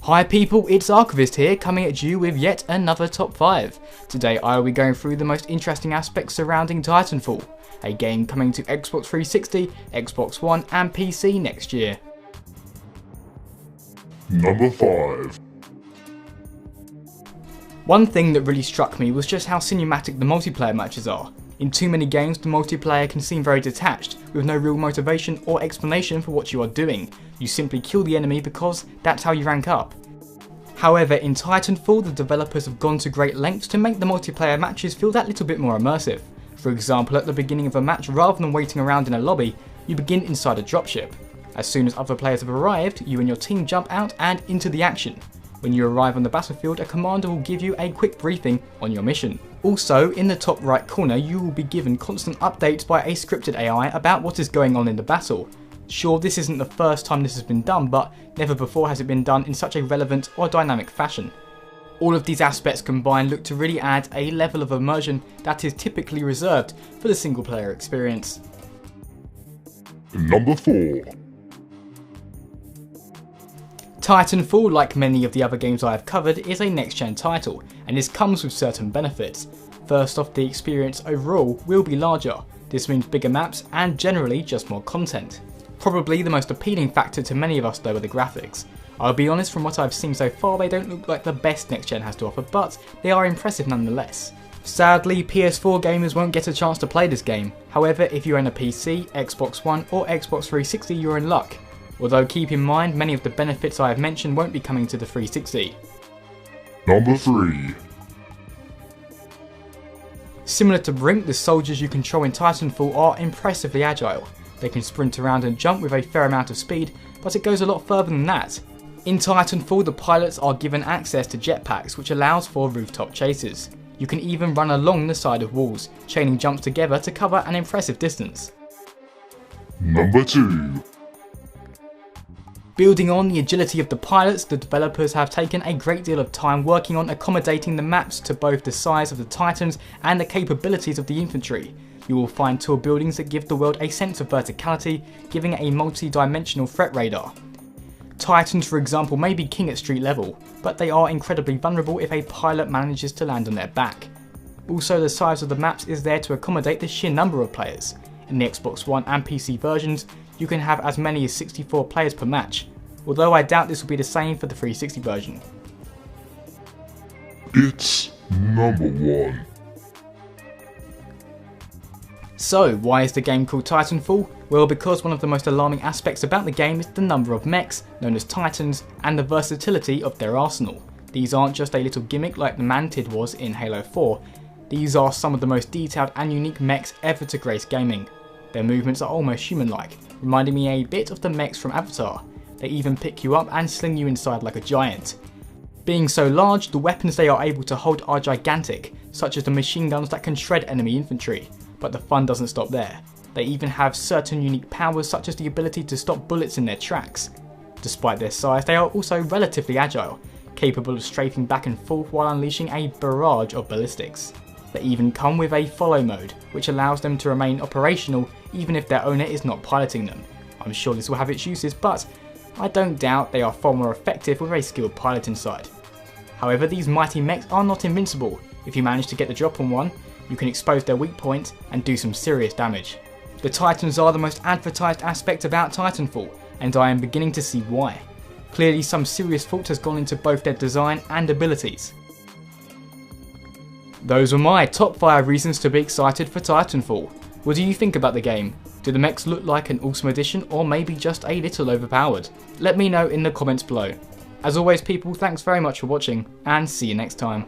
Hi people, it's Archivist here, coming at you with yet another top 5. Today I will be going through the most interesting aspects surrounding Titanfall, a game coming to Xbox 360, Xbox One and PC next year. Number 5. One thing that really struck me was just how cinematic the multiplayer matches are. In too many games, the multiplayer can seem very detached, with no real motivation or explanation for what you are doing. You simply kill the enemy because that's how you rank up. However, in Titanfall, the developers have gone to great lengths to make the multiplayer matches feel that little bit more immersive. For example, at the beginning of a match, rather than waiting around in a lobby, you begin inside a dropship. As soon as other players have arrived, you and your team jump out and into the action. When you arrive on the battlefield, a commander will give you a quick briefing on your mission. Also, in the top right corner, you will be given constant updates by a scripted AI about what is going on in the battle. Sure, this isn't the first time this has been done, but never before has it been done in such a relevant or dynamic fashion. All of these aspects combined look to really add a level of immersion that is typically reserved for the single player experience. Number 4. Titanfall, like many of the other games I have covered, is a next-gen title, and this comes with certain benefits. First off, the experience overall will be larger. This means bigger maps and generally just more content. Probably the most appealing factor to many of us though are the graphics. I'll be honest, from what I've seen so far they don't look like the best next-gen has to offer, but they are impressive nonetheless. Sadly, PS4 gamers won't get a chance to play this game. However, if you own a PC, Xbox One or Xbox 360 you're in luck. Although keep in mind, many of the benefits I have mentioned won't be coming to the 360. Number 3. Similar to Brink, the soldiers you control in Titanfall are impressively agile. They can sprint around and jump with a fair amount of speed, but it goes a lot further than that. In Titanfall, the pilots are given access to jetpacks, which allows for rooftop chases. You can even run along the side of walls, chaining jumps together to cover an impressive distance. Number 2. Building on the agility of the pilots, the developers have taken a great deal of time working on accommodating the maps to both the size of the Titans and the capabilities of the infantry. You will find tall buildings that give the world a sense of verticality, giving it a multi-dimensional threat radar. Titans, for example, may be king at street level, but they are incredibly vulnerable if a pilot manages to land on their back. Also, the size of the maps is there to accommodate the sheer number of players. In the Xbox One and PC versions, you can have as many as 64 players per match, although I doubt this will be the same for the 360 version. It's number 1. So, why is the game called Titanfall? Well, because one of the most alarming aspects about the game is the number of mechs, known as Titans, and the versatility of their arsenal. These aren't just a little gimmick like the Mantid was in Halo 4, these are some of the most detailed and unique mechs ever to grace gaming. Their movements are almost human-like, reminding me a bit of the mechs from Avatar. They even pick you up and sling you inside like a giant. Being so large, the weapons they are able to hold are gigantic, such as the machine guns that can shred enemy infantry. But the fun doesn't stop there. They even have certain unique powers such as the ability to stop bullets in their tracks. Despite their size, they are also relatively agile, capable of strafing back and forth while unleashing a barrage of ballistics. They even come with a follow mode, which allows them to remain operational even if their owner is not piloting them. I'm sure this will have its uses, but I don't doubt they are far more effective with a skilled pilot inside. However, these mighty mechs are not invincible. If you manage to get the drop on one, you can expose their weak points and do some serious damage. The Titans are the most advertised aspect about Titanfall, and I am beginning to see why. Clearly some serious thought has gone into both their design and abilities. Those were my top 5 reasons to be excited for Titanfall. What do you think about the game? Do the mechs look like an awesome addition, or maybe just a little overpowered? Let me know in the comments below. As always people, thanks very much for watching, and see you next time.